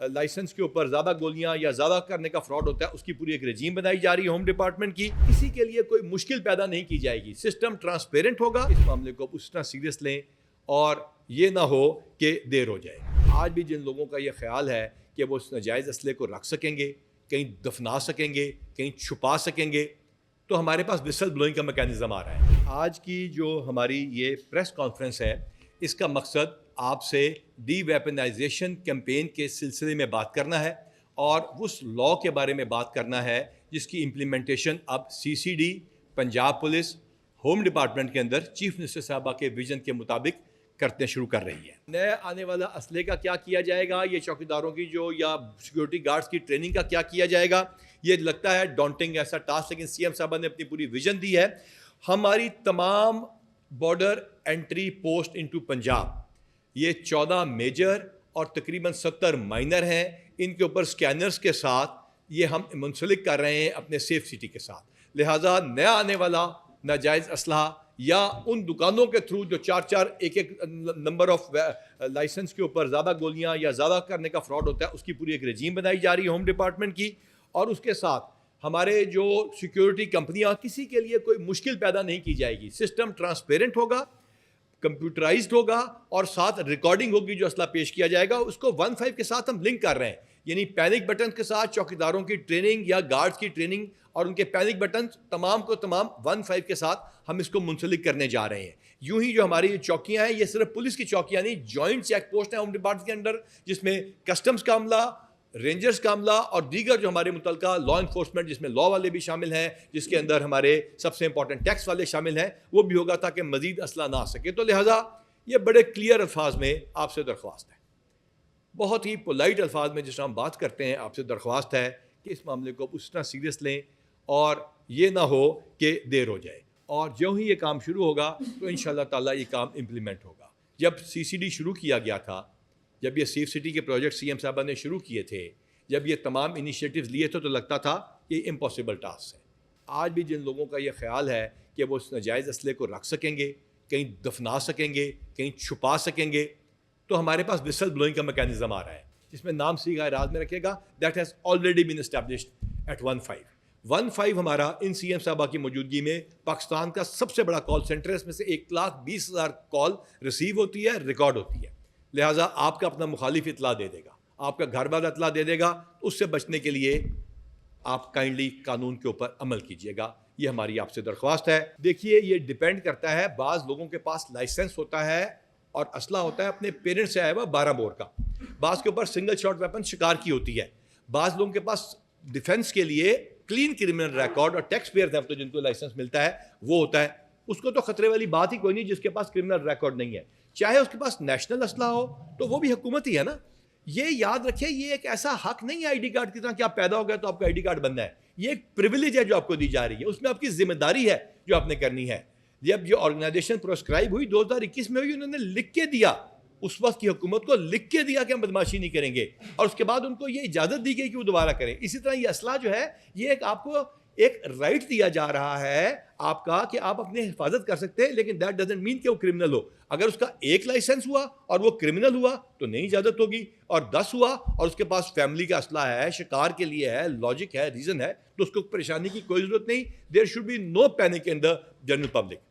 Licence کے اوپر زیادہ گولیاں یا زیادہ کرنے کا فراڈ ہوتا ہے، اس کی پوری ایک رجیم بنائی جا رہی ہے ہوم ڈپارٹمنٹ کی. کسی کے لیے کوئی مشکل پیدا نہیں کی جائے گی، سسٹم ٹرانسپیرنٹ ہوگا. اس معاملے کو اس طرح سیریس لیں اور یہ نہ ہو کہ دیر ہو جائے. آج بھی جن لوگوں کا یہ خیال ہے کہ وہ اس ناجائز اسلحے کو رکھ سکیں گے، کہیں دفنا سکیں گے، کہیں چھپا سکیں گے، تو ہمارے پاس وسل بلوئنگ کا میکینزم آ رہا ہے. آج کی جو ہماری یہ پریس کانفرنس ہے، اس کا مقصد آپ سے ڈی ویپنائزیشن کیمپین کے سلسلے میں بات کرنا ہے اور اس لاء کے بارے میں بات کرنا ہے جس کی امپلیمنٹیشن اب CCD، Punjab police, home department کے اندر چیف منسٹر صاحبہ کے ویژن کے مطابق کرتے شروع کر رہی ہے. نئے آنے والا اسلحے کا کیا کیا جائے گا، یہ چوکیداروں کی جو یا سیکورٹی گارڈز کی ٹریننگ کا کیا کیا جائے گا، یہ لگتا ہے ڈانٹنگ ایسا ٹاسک، لیکن CM صاحبہ نے اپنی پوری ویژن دی ہے. ہماری تمام border entry post into Punjab, یہ 14 میجر اور تقریباً 70 مائنر ہیں. ان کے اوپر سکینرز کے ساتھ یہ ہم منسلک کر رہے ہیں اپنے سیف سٹی کے ساتھ. لہٰذا نیا آنے والا ناجائز اسلحہ یا ان دکانوں کے تھرو جو 4 ایک نمبر آف لائسنس کے اوپر زیادہ گولیاں یا زیادہ کرنے کا فراڈ ہوتا ہے، اس کی پوری ایک رجیم بنائی جا رہی ہے ہوم ڈپارٹمنٹ کی. اور اس کے ساتھ ہمارے جو سیکیورٹی کمپنیاں، کسی کے لیے کوئی مشکل پیدا نہیں کی جائے گی. سسٹم ٹرانسپیرنٹ ہوگا، کمپیوٹرائزڈ ہوگا اور ساتھ ریکارڈنگ ہوگی. جو اسلحہ پیش کیا جائے گا اس کو 1.5 کے ساتھ ہم لنک کر رہے ہیں، یعنی پینک بٹن کے ساتھ چوکیداروں کی ٹریننگ یا گارڈز کی ٹریننگ اور ان کے پینک بٹن تمام کو تمام 1.5 کے ساتھ ہم اس کو منسلک کرنے جا رہے ہیں. یوں ہی جو ہماری چوکیاں ہیں، یہ صرف پولیس کی چوکیاں نہیں، جوائنٹ چیک پوسٹ ہیں ہوم ڈپارٹمنٹ کے اندر، جس میں کسٹمز کا عملہ، رینجرز کا عملہ اور دیگر جو ہمارے متعلقہ لا انفورسمنٹ، جس میں لا والے بھی شامل ہیں، جس کے اندر ہمارے سب سے امپورٹنٹ ٹیکس والے شامل ہیں، وہ بھی ہوگا تاکہ مزید اسلحہ نہ آ سکے. تو لہٰذا یہ بڑے کلیئر الفاظ میں آپ سے درخواست ہے، بہت ہی پولائٹ الفاظ میں جس طرح ہم بات کرتے ہیں، آپ سے درخواست ہے کہ اس معاملے کو اس طرح سیریس لیں اور یہ نہ ہو کہ دیر ہو جائے. اور جو ہی یہ کام شروع ہوگا تو انشاءاللہ تعالیٰ یہ کام امپلیمنٹ ہوگا. جب CCD شروع کیا گیا تھا، جب یہ سیف سٹی کے پروجیکٹ CM صاحبہ نے شروع کیے تھے، جب یہ تمام انیشیٹیوز لیے تھے، تو لگتا تھا یہ امپاسبل ٹاسک ہے. آج بھی جن لوگوں کا یہ خیال ہے کہ وہ اس ناجائز اسلحے کو رکھ سکیں گے، کہیں دفنا سکیں گے، کہیں چھپا سکیں گے، تو ہمارے پاس وسل بلوئنگ کا میکینزم آ رہا ہے جس میں نام صیغہ راز میں رکھے گا. That has already been established at 1.5 ہمارا ان CM صاحبہ کی موجودگی میں پاکستان کا سب سے بڑا کال سینٹر ہے. اس میں سے 1,20,000 کال ریسیو ہوتی ہے، ریکارڈ ہوتی ہے. لہٰذا آپ کا اپنا مخالف اطلاع دے دے گا، آپ کا گھر والا اطلاع دے دے گا. اس سے بچنے کے لیے آپ کائنڈلی قانون کے اوپر عمل کیجیے گا، یہ ہماری آپ سے درخواست ہے. دیکھیے، یہ ڈیپینڈ کرتا ہے، بعض لوگوں کے پاس لائسنس ہوتا ہے اور اسلحہ ہوتا ہے اپنے پیرنٹ سے آیا ہوا 12 بور کا، بعض کے اوپر سنگل شاٹ ویپن شکار کی ہوتی ہے، بعض لوگوں کے پاس ڈیفنس کے لیے کلین کرمنل ریکارڈ اور ٹیکس پیئر تھے تو جن کو لائسنس ملتا ہے وہ ہوتا ہے. اس کو تو خطرے والی بات ہی کوئی نہیں جس کے پاس کرمنل ریکارڈ نہیں ہے، چاہے اس کے پاس نیشنل اسلحہ ہو تو وہ بھی حکومت ہی ہے نا. یہ یاد رکھیں، یہ ایک ایسا حق نہیں ہے ID کارڈ کی طرح کہ آپ پیدا ہو گئے تو آپ کا ID کارڈ بننا ہے. یہ ایک پریویلیج ہے جو آپ کو دی جا رہی ہے، اس میں آپ کی ذمہ داری ہے جو آپ نے کرنی ہے. جب یہ آرگنائزیشن پروسکرائب ہوئی 2021 میں ہوئی، انہوں نے لکھ کے دیا، اس وقت کی حکومت کو لکھ کے دیا کہ ہم بدماشی نہیں کریں گے، اور اس کے بعد ان کو یہ اجازت دی گئی کہ وہ دوبارہ کریں. اسی طرح یہ اسلحہ جو ہے، یہ ایک آپ کو ایک رائٹ دیا جا رہا ہے آپ کا کہ آپ اپنی حفاظت کر سکتے ہیں، لیکن دیٹ ڈزنٹ مین کہ وہ کرمنل ہو. اگر اس کا ایک لائسنس ہوا اور وہ کرمنل ہوا تو نہیں اجازت ہوگی، اور 10 ہوا اور اس کے پاس فیملی کا اسلحہ ہے، شکار کے لیے ہے، لاجک ہے، ریزن ہے، تو اس کو پریشانی کی کوئی ضرورت نہیں. There should be no panic in the general public.